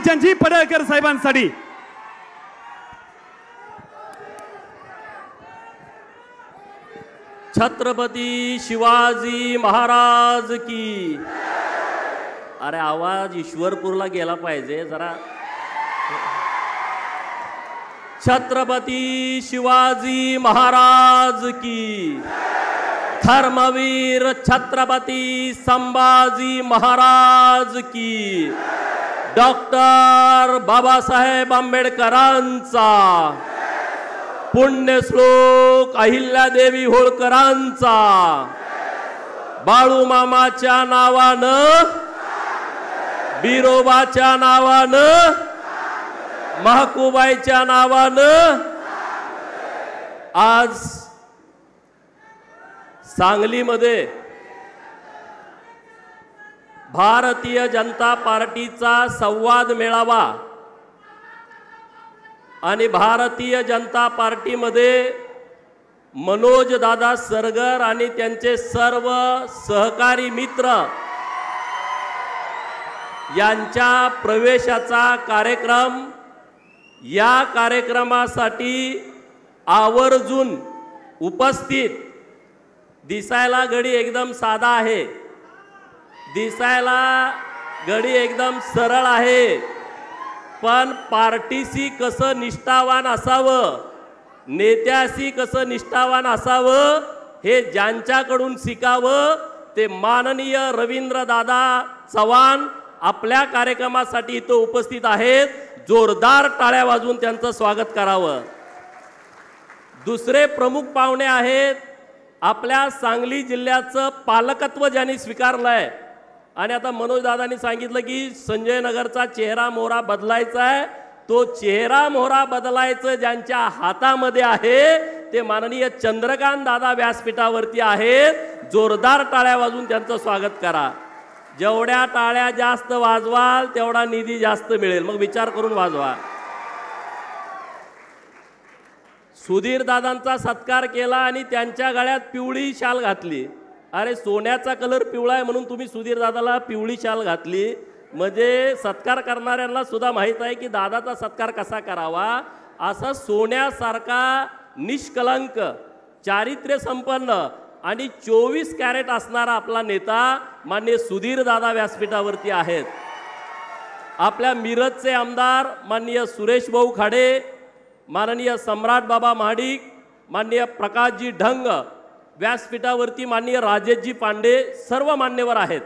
किचनजी पडळकर साहेबांसाठी। छत्रपती शिवाजी महाराज की। अरे आवाज ईश्वरपूरला गेला पाहिजे जरा। छत्रपती शिवाजी महाराज की। धर्मवीर छत्रपती संभाजी महाराज की। डॉक्टर बाबासाहेब आंबेडकरांचा। पुण्यश्लोक अहिल्यादेवी होळकरांचा। बाळूमामाच्या नावानं, बिरोबाच्या नावानं, महकुबाईच्या नावानं आज सांगलीमध्ये भारतीय जनता पार्टीचा संवाद मेळावा आणि भारतीय जनता पार्टीमध्ये मनोज दादा सरगर आणि त्यांचे सर्व सहकारी मित्र यांच्या प्रवेशाचा कार्यक्रम। या कार्यक्रमासाठी आवर्जून उपस्थित, दिसायला गडी एकदम साधा आहे, दिसायला गडी एकदम सरळ आहे, पण पार्टीशी कसं निष्ठावान असावं, नेत्याशी कसं निष्ठावान असावं हे ज्यांच्याकडून शिकावं ते माननीय रवींद्र दादा चव्हाण आपल्या कार्यक्रमासाठी इथं उपस्थित आहेत। जोरदार टाळ्या वाजवून त्यांचं स्वागत करावं। दुसरे प्रमुख पाहुणे आहेत आपल्या सांगली जिल्ह्याचं पालकत्व ज्यांनी स्वीकारलं आहे आणि आता मनोज दादांनी सांगितलं की संजय नगरचा चेहरा मोहरा बदलायचा आहे, तो चेहरा मोहरा बदलायचं ज्यांच्या हातामध्ये आहे ते माननीय चंद्रकांत दादा व्यासपीठावरती आहेत। जोरदार टाळ्या वाजवून त्यांचं स्वागत करा। जेवढ्या टाळ्या जास्त वाजवाल तेवढा निधी जास्त मिळेल, मग विचार करून वाजवा। सुधीर दादांचा सत्कार केला आणि त्यांच्या गळ्यात पिवळी शाल घातली। अरे सोन्याचा कलर पिवळा आहे म्हणून तुम्ही सुधीर दादाला पिवळी शाल घातली, म्हणजे सत्कार करणाऱ्यांना सुद्धा माहीत आहे की दादाचा सत्कार कसा करावा। असा सोन्यासारखा निष्कलंक, चारित्र्य संपन्न आणि 24 कॅरेट असणारा आपला नेता माननीय सुधीर दादा व्यासपीठावरती आहेत। आपल्या मिरजचे आमदार माननीय सुरेश भाऊ खाडे, माननीय सम्राट बाबा महाडिक, माननीय प्रकाशजी ढंग, व्यासपीठावरती माननीय राजेशजी पांडे, सर्व मान्यवर आहेत।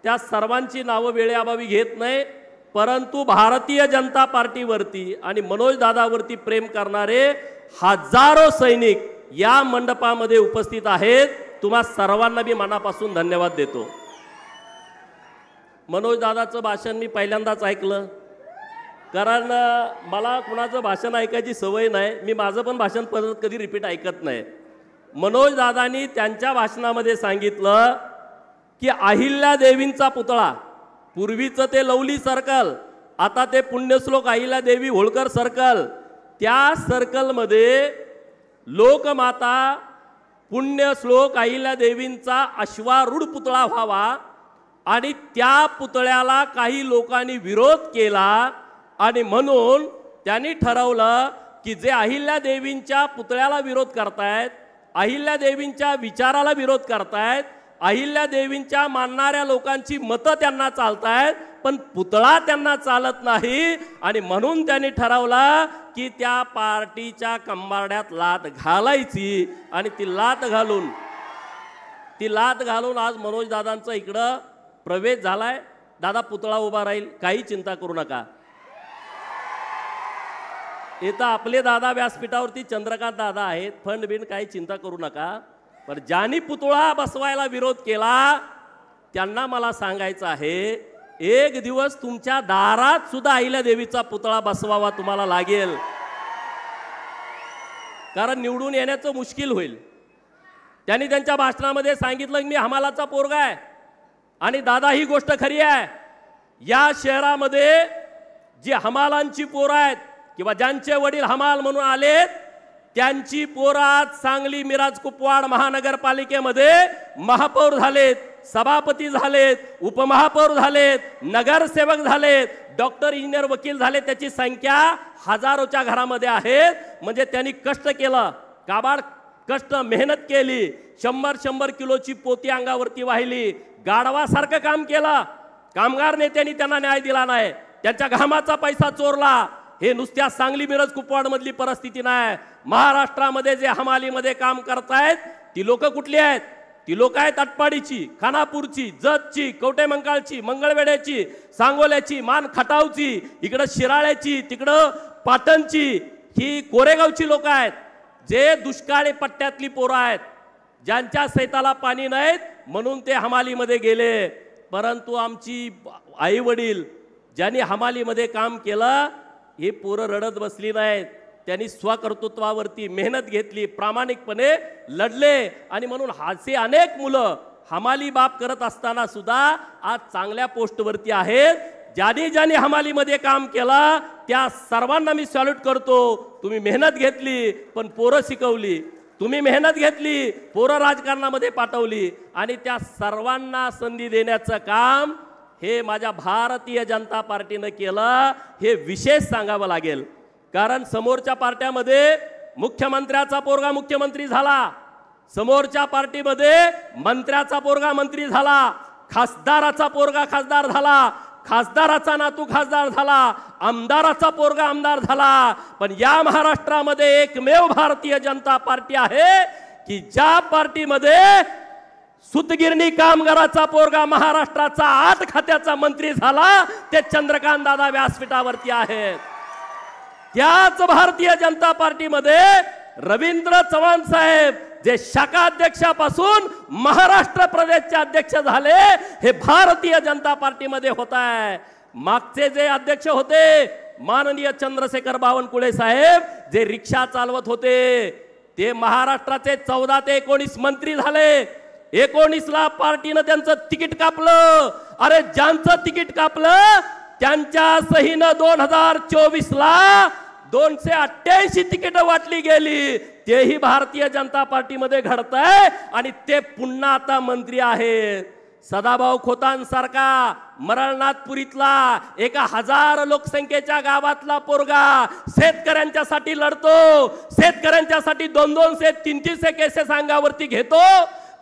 त्या सर्वांची नावं वेळेअभावी घेत नाही, परंतु भारतीय जनता पार्टीवरती आणि मनोज दादावरती प्रेम करणारे हजारो सैनिक या मंडपामध्ये उपस्थित आहेत। तुम्हा सर्वांना मी मनापासून धन्यवाद देतो। मनोज दादाचं भाषण मी पहिल्यांदाच ऐकलं, कारण मला कुणाचं भाषण ऐकायची सवय नाही, मी माझं पण भाषण परत कधी रिपीट ऐकत नाही। मनोज दादांनी त्यांच्या भाषणामध्ये सांगितलं की अहिल्यादेवींचा पुतळा, पूर्वीचं ते लवली सर्कल, आता ते पुण्यश्लोक अहिल्यादेवी होळकर सर्कल, त्या सर्कलमध्ये लोकमाता पुण्यश्लोक अहिल्यादेवींचा अश्वारूढ पुतळा व्हावा आणि त्या पुतळ्याला काही लोकांनी विरोध केला आणि म्हणून त्यांनी ठरवलं की जे अहिल्यादेवींच्या पुतळ्याला विरोध करतायत, अहिल्यादेवींच्या विचाराला विरोध करतायत, अहिल्यादेवींच्या मानणाऱ्या लोकांची मतं त्यांना चालतायत पण पुतळा त्यांना चालत नाही, आणि म्हणून त्यांनी ठरवलं की त्या पार्टीच्या कंबारड्यात लात घालायची आणि ती लात घालून आज मनोज दादांचा इकडं प्रवेश झालाय। दादा पुतळा उभा राहील, काही चिंता करू नका। इथं आपले दादा व्यासपीठावरती चंद्रकांत दादा आहेत, फंड बिंड काही चिंता करू नका। पण ज्यांनी पुतळा बसवायला विरोध केला त्यांना मला सांगायचं आहे, एक दिवस तुमच्या दारात सुद्धा अहिल्यादेवीचा पुतळा बसवावा तुम्हाला लागेल, कारण निवडून येण्याचं मुश्किल होईल। त्यांनी त्यांच्या भाषणामध्ये सांगितलं की मी हमालाचा पोरगा आहे, आणि दादा ही गोष्ट खरी आहे। या शहरामध्ये जी हमालांची पोरं आहेत किंवा ज्यांचे वडील हमाल म्हणून आलेत त्यांची पोरं आज सांगली मिरज कुपवाड महानगरपालिकेमध्ये महापौर झालेत। सभापती झालेत, उपमहापौर झालेत, नगरसेवक झालेत, डॉक्टर, इंजिनियर, वकील झाले, त्याची संख्या हजारोच्या घरामध्ये आहेत. म्हणजे त्यांनी कष्ट केलं, काबाड कष्ट मेहनत केली, 100 किलोची पोती अंगावरती वाहिली, गाढवासारखं काम केलं. कामगार नेत्यांनी त्यांना न्याय दिला नाही, त्यांच्या घामाचा पैसा चोरला. हे नुसत्या सांगली, मिरज, कुपवाड मधली परिस्थिती नाही. महाराष्ट्रामध्ये जे हमालीमध्ये काम करतायत ती लोक कुठली आहेत? ती लोक आहेत अटपाडीची, खानापूरची, जतची, कवटेमंकाळची, मंगळवेढ्याची, सांगोल्याची, मान खटावची, इकडं शिराळ्याची, तिकडं पाटणची, ही कोरेगावची लोक आहेत. जे दुष्काळी पट्ट्यातली पोरं आहेत, ज्यांच्या शेताला पाणी नाहीत म्हणून ते हमालीमध्ये गेले. परंतु आमची आई वडील ज्यांनी हमालीमध्ये काम केलं, हे पोरं रडत बसली नाहीत. त्यांनी स्वकर्तृत्वावरती मेहनत घेतली, प्रामाणिकपणे लढले. आणि म्हणून हाचे अनेक मुलं हमाली बाप करत असताना सुद्धा आज चांगल्या पोस्टवरती आहेत. ज्यांनी ज्यांनी हमालीमध्ये काम केलं त्या सर्वांना मी सॅल्यूट करतो. तुम्ही मेहनत घेतली पण पोरं शिकवली, तुम्ही मेहनत घेतली, पोरं राजकारणामध्ये पाठवली, आणि त्या सर्वांना संधी देण्याचं काम हे माझ्या भारतीय जनता पार्टीनं केलं. हे विशेष सांगावं लागेल, कारण समोरच्या पार्ट्यामध्ये मुख्यमंत्र्याचा पोरगा मुख्यमंत्री झाला, समोरच्या पार्टीमध्ये मंत्र्याचा पोरगा मंत्री झाला, खासदाराचा पोरगा खासदार झाला, खासदाराचा नातू खासदार झाला, आमदाराचा पोरगा आमदार झाला. पण या महाराष्ट्रामध्ये एकमेव भारतीय जनता पार्टी आहे की ज्या पार्टीमध्ये सुतगिरणी कामगाराचा पोरगा महाराष्ट्राचा 8 खात्याचा मंत्री झाला, ते चंद्रकांत दादा व्यासपीठावरती आहेत. त्याच भारतीय जनता पार्टीमध्ये रवींद्र चव्हाण साहेब जे शाखा अध्यक्षापासून महाराष्ट्र प्रदेशचे अध्यक्ष झाले, हे भारतीय जनता पार्टीमध्ये होत आहे. मागचे जे अध्यक्ष होते माननीय चंद्रशेखर बावनकुळे साहेब, जे रिक्षा चालवत होते, ते महाराष्ट्राचे 14 ते 19 मंत्री झाले. 19ला पार्टीनं त्यांचं तिकीट कापलं. अरे ज्यांचं तिकीट कापलं त्यांच्या सहीनं 2024ला 288 तिकीट वाटली गेली. तेही भारतीय जनता पार्टीमध्ये घडतंय आणि ते पुन्हा आता मंत्री आहेत. सदाभाऊ खोतांसारखा मरळनाथपुरीतला 1000 लोकसंख्येच्या गावातला पोरगा शेतकऱ्यांच्यासाठी लढतो, शेतकऱ्यांच्यासाठी 200 300 केसेस अंगावरती घेतो.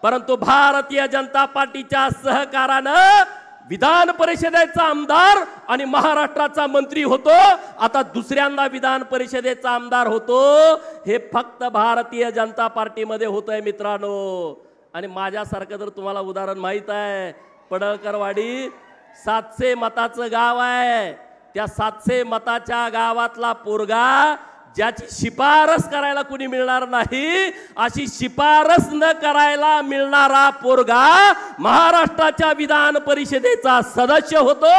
परंतु भारतीय जनता पार्टीच्या सहकारानं विधान परिषदेचा आमदार आणि महाराष्ट्राचा मंत्री होतो. आता दुसऱ्यांदा विधान परिषदेचा आमदार होतो. हे फक्त भारतीय जनता पार्टीमध्ये होतंय मित्रांनो. आणि माझ्यासारखं जर तुम्हाला उदाहरण माहित आहे, पडळकरवाडी 700 मताचं गाव आहे. त्या 700 मताच्या गावातला पोरगा ज्याची शिफारस करायला कुणी मिळणार नाही, अशी शिफारस न करायला मिळणारा पोरगा महाराष्ट्राच्या विधान परिषदेचा सदस्य होतो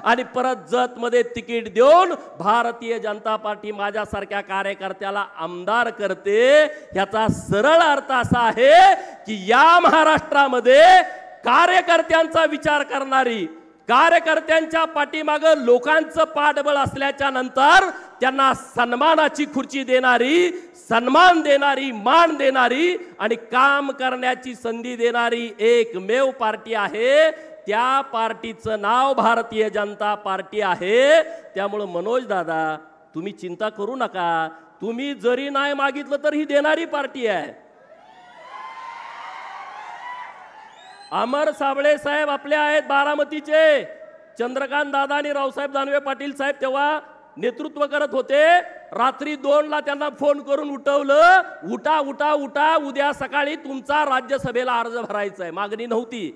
आणि परत जतमध्ये तिकीट देऊन भारतीय जनता पार्टी माझ्यासारख्या कार्यकर्त्याला आमदार करते. याचा सरळ अर्थ असा आहे की या महाराष्ट्रामध्ये कार्यकर्त्यांचा विचार करणारी, कार्यकर्त्यांच्या पाठीमागं लोकांचं पाठबळ असल्याच्या नंतर त्यांना सन्मानाची खुर्ची देणारी, सन्मान देणारी, मान देणारी आणि काम करण्याची संधी देणारी एकमेव पार्टी आहे. त्या पार्टीचं नाव भारतीय जनता पार्टी आहे. त्यामुळे मनोज दादा, तुम्ही चिंता करू नका. तुम्ही जरी नाही मागितलं तर ही देणारी पार्टी आहे. अमर साबळे साहेब आपले आहेत बारामतीचे. चंद्रकांत दादा आणि रावसाहेब दानवे पाटील साहेब तेव्हा नेतृत्व करत होते. रात्री 2ला त्यांना फोन करून उठवलं, उठा उठा उठा, उद्या सकाळी तुमचा राज्यसभेला अर्ज भरायचा आहे. मागणी नव्हती.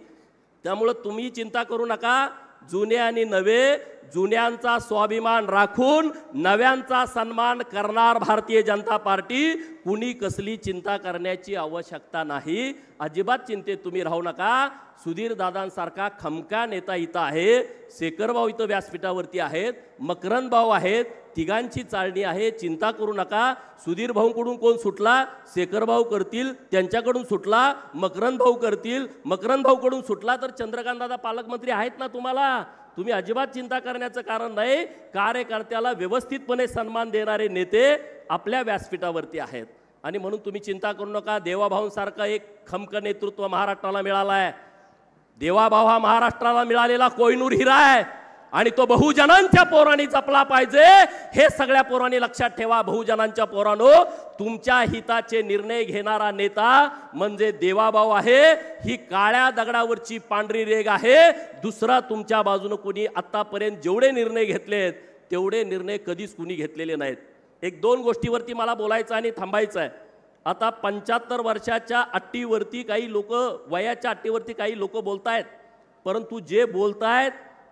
त्यामुळे तुम्ही चिंता करू नका. जुने आणि नवे, जुन्यांचा स्वाभिमान राखून नव्यांचा सन्मान करणार भारतीय जनता पार्टी. कुणी कसली चिंता करण्याची आवश्यकता नाही. अजिबात चिंतेत तुम्ही राहू नका. सुधीर दादांसारखा खमका नेता इथं आहे. शेखर भाऊ इथं व्यासपीठावरती आहेत, मकरंद भाऊ आहेत. तिघांची चालणी आहे. चिंता करू नका. सुधीर भाऊकडून कोण सुटला, शेखर भाऊ करतील. त्यांच्याकडून सुटला, मकरंद भाऊ करतील. मकरंद भाऊकडून सुटला तर चंद्रकांत दादा पालकमंत्री आहेत ना तुम्हाला. तुम्ही अजिबात चिंता करण्याचं कारण नाही. कार्यकर्त्याला व्यवस्थितपणे सन्मान देणारे नेते आपल्या व्यासपीठावरती आहेत. आणि म्हणून तुम्ही चिंता करू नका. देवाभाऊंसारखं एक खमक नेतृत्व महाराष्ट्राला मिळालं आहे. देवाभाऊ हा महाराष्ट्राला मिळालेला कोहिनूर हिरा आहे आणि तो बहुजनांच्या पोरांनी जपला पाहिजे। हे सगळ्या पोरांनी लक्षात ठेवा। बहुजनांच्या पोरांनो, तुमच्या हिताचे निर्णय घेणारा नेता म्हणजे देवाभाऊ आहे। ही काळ्या दगडावरची पांढरी रेघ आहे। दुसरा तुमच्या बाजूने कोणी आतापर्यंत जेवढे निर्णय घेतलेत तेवढे निर्णय कधीच कुणी घेतलेले नाहीत। एक दोन गोष्टीवरती मला बोलायचं आणि थांबायचं आहे। आता 75 वर्षाच्या अट्टीवरती काही लोक, वयाच्या अट्टीवरती काही लोक बोलतायत, परंतु जे बोलतायत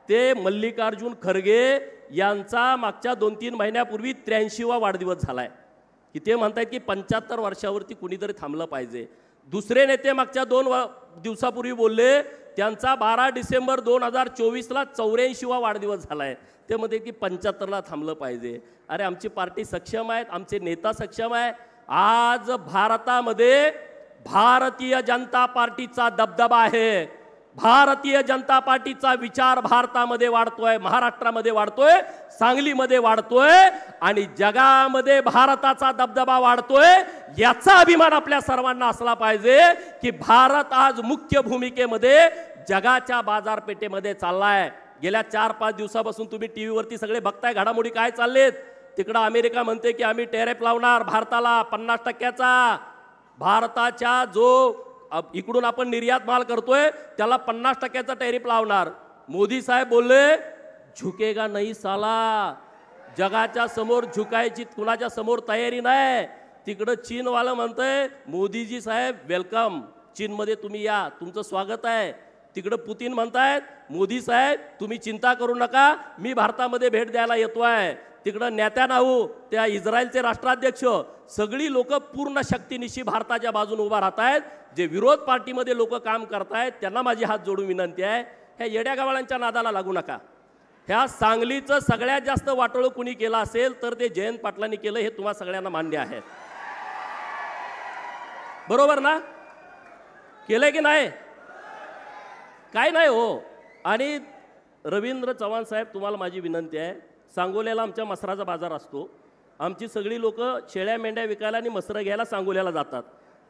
ते मल्लिकार्जुन खरगे यांचा मागच्या 2-3 महिन्यापूर्वी 83वा वाढदिवस झालाय की ते म्हणतात की 75 वर्षावरती कुणीतरी थांबलं पाहिजे। दुसरे नेते मागच्या 2 दिवसापूर्वी बोलले, त्यांचा 12 डिसेंबर 2024ला 84वा वाढदिवस झालाय, ते म्हणते की 75ला थांबलं पाहिजे। अरे आमची पार्टी सक्षम आहेत, आमचे नेता सक्षम आहे। आज भारतामध्ये भारतीय जनता पार्टीचा दबदबा आहे। भारतीय जनता पार्टीचा विचार भारतामध्ये वाढतोय, महाराष्ट्रामध्ये वाढतोय, सांगलीमध्ये वाढतोय आणि जगामध्ये भारताचा दबदबा वाढतोय। याचा अभिमान आपल्या सर्वांना असला पाहिजे की भारत आज मुख्य भूमिकेमध्ये जगाच्या बाजारपेठेमध्ये चाललाय। गेल्या 4-5 दिवसापासून तुम्ही टीव्हीवरती सगळे बघताय घडामोडी काय चाललेत। तिकडं अमेरिका म्हणते की आम्ही टॅरिफ लावणार भारताला 50%चा। भारताच्या जो इकडून आपण निर्यात माल करतोय त्याला 50%चा टॅरिफ लावणार। मोदी साहेब बोलले झुकेगा नाही साला। जगाच्या समोर झुकायची कुणाच्या समोर तयारी नाही। तिकडं चीनवालं म्हणतंय मोदीजी साहेब वेलकम, चीनमध्ये तुम्ही या, तुमचं स्वागत आहे। तिकडं पुतीन म्हणतायत मोदी साहेब तुम्ही चिंता करू नका, मी भारतामध्ये भेट द्यायला येतोय। तिकडं नेत्यानाहू, त्या इस्रायलचे राष्ट्राध्यक्ष, सगळी लोक पूर्ण शक्तीनिशी भारताच्या बाजूने उभा राहत आहेत। जे विरोध पार्टीमध्ये लोक काम करतायत त्यांना माझी हात जोडून विनंती आहे, ह्या येड्या गवाळांच्या नादाला लागू नका। ह्या सांगलीचं सगळ्यात जास्त वाटोळं कुणी केलं असेल तर ते जयंत पाटलांनी केलं, हे तुम्हा सगळ्यांना मान्य आहे। बरोबर ना? केलंय की नाही? काय नाही हो। आणि रवींद्र चव्हाण साहेब, तुम्हाला माझी विनंती आहे, सांगोल्याला आमच्या मसराचा बाजार असतो। आमची सगळी लोक शेळ्या मेंढ्या विकायला आणि मसरं घ्यायला सांगोल्याला जातात।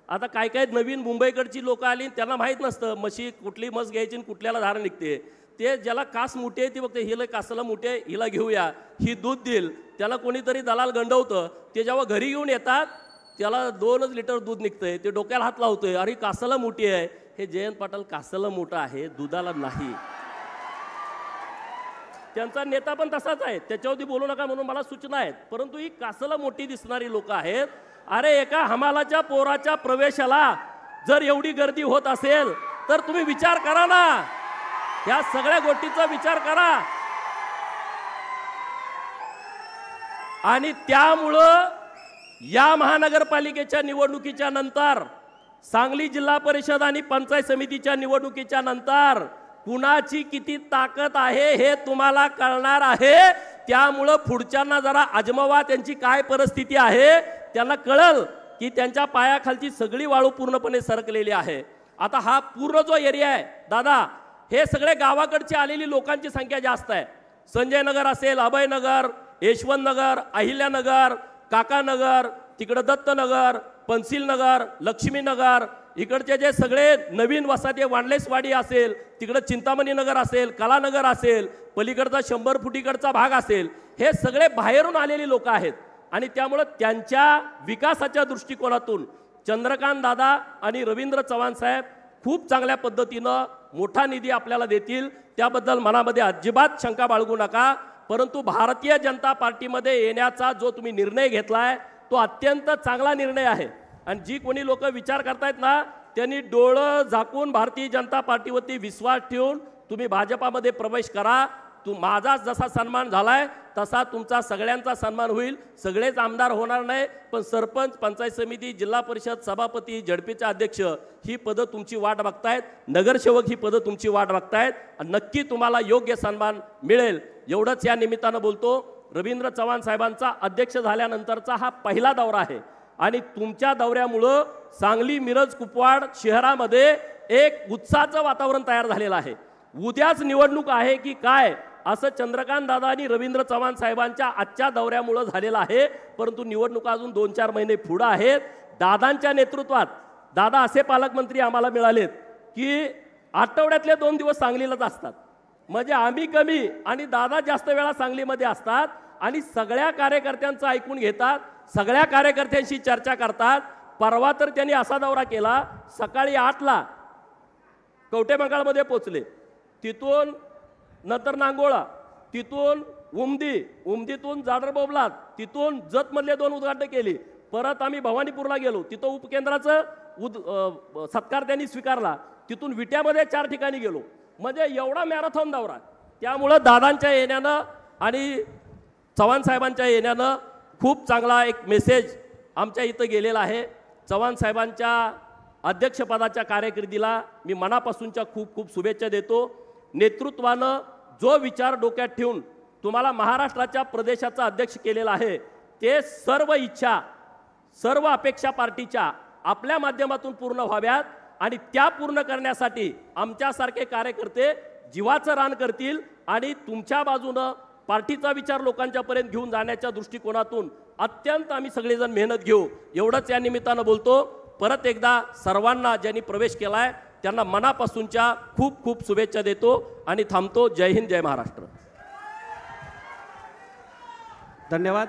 आता काय काय नवीन मुंबईकडची लोक आली त्यांना माहीत नसतं म्हशी कुठली मस घ्यायची आणि कुठल्याला धार निघते। ते ज्याला कास मोठी आहे ती बघते, हिला कासाला मोठी आहे, हिला घेऊया, ही दूध देईल, त्याला कोणीतरी दलाल गंडवतं। ते जेव्हा घरी घेऊन येतात त्याला 2 लिटर दूध निघतंय, ते डोक्याला हात लावतोय, अरे कासाला मोठी आहे। हे जयंत पाटील कासाला मोठा आहे, दुधाला नाही। त्यांचा नेता पण तसाच आहे, त्याच्यावरती बोलू नका म्हणून मला सूचना आहेत, परंतु ही कासाला मोठी दिसणारी लोक आहेत। अरे एका हमालाच्या पोराच्या प्रवेशाला जर एवढी गर्दी होत असेल तर तुम्ही विचार करा ना, या सगळ्या गोष्टीचा विचार करा। आणि त्यामुळं या महानगरपालिकेच्या निवडणुकीच्या नंतर, सांगली जिल्हा परिषद आणि पंचायत समितीच्या निवडणुकीच्या नंतर कुणाची किती ताकद आहे हे तुम्हाला कळणार आहे। त्यामुळं पुढच्यांना जरा आजमावा, त्यांची काय परिस्थिती आहे त्यांना कळल की त्यांच्या पायाखालची सगळी वाळू पूर्णपणे सरकलेली आहे। आता हा पूर्ण जो एरिया आहे दादा, हे सगळे गावाकडची आलेली लोकांची संख्या जास्त आहे। संजय नगर असेल, अभयनगर, यशवंत नगर, अहिल्यानगर, काकानगर, तिकडं दत्तनगर, पंसिलनगर, लक्ष्मीनगर, इकडचे जे सगळे नवीन वसाहती, वांडलेसवाडी असेल, तिकडं चिंतामणी नगर असेल, कलानगर असेल, पलीकडचा 100 फुटीकडचा भाग असेल, हे सगळे बाहेरून आलेली लोक आहेत। आणि त्यामुळे त्यांच्या विकासाच्या दृष्टिकोनातून चंद्रकांत दादा आणि रवींद्र चव्हाण साहेब खूप चांगल्या पद्धतीनं मोठा निधी आपल्याला देतील, त्याबद्दल मनामध्ये अजिबात शंका बाळगू नका। परंतु भारतीय जनता पार्टीमध्ये येण्याचा जो तुम्ही निर्णय घेतलाय तो अत्यंत चांगला निर्णय आहे। आणि जी कोणी लोक विचार करतायत ना, त्यांनी डोळं झाकून भारतीय जनता पार्टीवरती विश्वास ठेवून तुम्ही भाजपामध्ये प्रवेश करा। माझा जसा सन्मान झालाय तसा तुमचा सगळ्यांचा सन्मान होईल। सगळेच आमदार होणार नाही, पण सरपंच, पंचायत समिती, जिल्हा परिषद सभापती, झडपीचे अध्यक्ष ही पदं तुमची वाट बघतायत, नगरसेवक ही पदं तुमची वाट बघतायत, आणि नक्की तुम्हाला योग्य सन्मान मिळेल एवढंच या निमित्तानं बोलतो। रवींद्र चव्हाण साहेबांचा अध्यक्ष झाल्यानंतरचा हा पहिला दौरा आहे आणि तुमच्या दौऱ्यामुळं सांगली, मिरज, कुपवाड शहरामध्ये एक उत्साहाचं वातावरण तयार झालेलं आहे। उद्याच निवडणूक आहे की काय असं चंद्रकांत दादा आणि रवींद्र चव्हाण साहेबांच्या आजच्या दौऱ्यामुळे झालेलं आहे, परंतु निवडणुका अजून 2-4 महिने पुढे आहेत। दादांच्या नेतृत्वात, दादा असे पालकमंत्री आम्हाला मिळालेत की आठवड्यातले 2 दिवस सांगलीलाच असतात. म्हणजे आम्ही कमी आणि दादा जास्त वेळा सांगलीमध्ये असतात आणि सगळ्या कार्यकर्त्यांचं ऐकून घेतात, सगळ्या कार्यकर्त्यांशी चर्चा करतात. परवा तर त्यांनी असा दौरा केला, सकाळी 8ला कवठेमंकाळमध्ये पोचले, तिथून नंतर नांगोळा, तिथून उमदीतून जाडर बोबलात, तिथून जतमधले 2 उद्घाटन केली. परत आम्ही भवानीपूरला गेलो, तिथं उपकेंद्राचं सत्कार त्यांनी स्वीकारला. तिथून विट्यामध्ये 4 ठिकाणी गेलो. म्हणजे एवढा मॅरेथॉन दौरा. त्यामुळं दादांच्या येण्यानं आणि चव्हाण साहेबांच्या येण्यानं खूप चांगला एक मेसेज आमच्या इथं गेलेला आहे. चव्हाण साहेबांच्या अध्यक्षपदाच्या कारकिर्दीला मी मनापासूनच्या खूप खूप शुभेच्छा देतो. नेतृत्वानं जो विचार डोक्यात ठेवून तुम्हाला महाराष्ट्राच्या प्रदेशाचा अध्यक्ष केलेला आहे, ते सर्व इच्छा, सर्व अपेक्षा पार्टीच्या आपल्या माध्यमातून पूर्ण व्हाव्यात आणि त्या पूर्ण करण्यासाठी आमच्यासारखे कार्यकर्ते जीवाचं रान करतील आणि तुमच्या बाजूनं पार्टीचा विचार लोकांच्यापर्यंत घेऊन जाण्याच्या दृष्टिकोनातून अत्यंत आम्ही सगळेजण मेहनत घेऊ, एवढंच या निमित्तानं बोलतो. परत एकदा सर्वांना ज्यांनी प्रवेश केला आहे त्यांना मनापासूनच्या खूप खूप शुभेच्छा देतो आणि थांबतो. जय हिंद, जय महाराष्ट्र. धन्यवाद.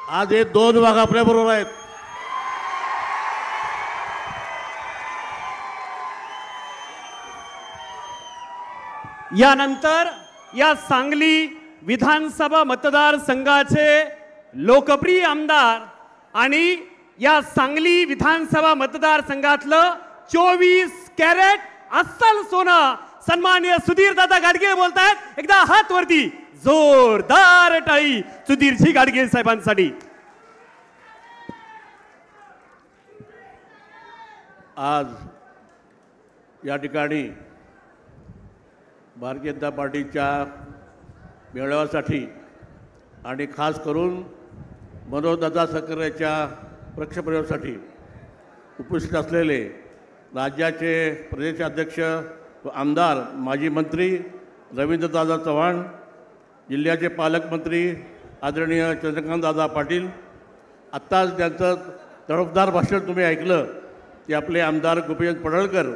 आज हे 2 वाघ आपल्याबरोबर आहेत. यानंतर या सांगली विधानसभा मतदारसंघाचे लोकप्रिय आमदार आणि या सांगली विधानसभा मतदारसंघातलं 24 कॅरेट अस्सल सोनं सन्माननीय सुधीर दादा गाडगे बोलतायत. एकदा हात वरती, जोरदार टाळी सुधीरजी गाडगे साहेबांसाठी. आज या ठिकाणी भारतीय जनता पार्टीच्या मेळाव्यासाठी आणि खास करून मनोजदादा सकरेच्या प्रक्षेपणासाठी उपस्थित असलेले राज्याचे प्रदेशाध्यक्ष व आमदार माजी मंत्री रवींद्रदादा चव्हाण, जिल्ह्याचे पालकमंत्री आदरणीय चंद्रकांतदादा पाटील, आत्ताच त्यांचं तडफदार भाषण तुम्ही ऐकलं ते आपले आमदार गोपीचंद पडळकर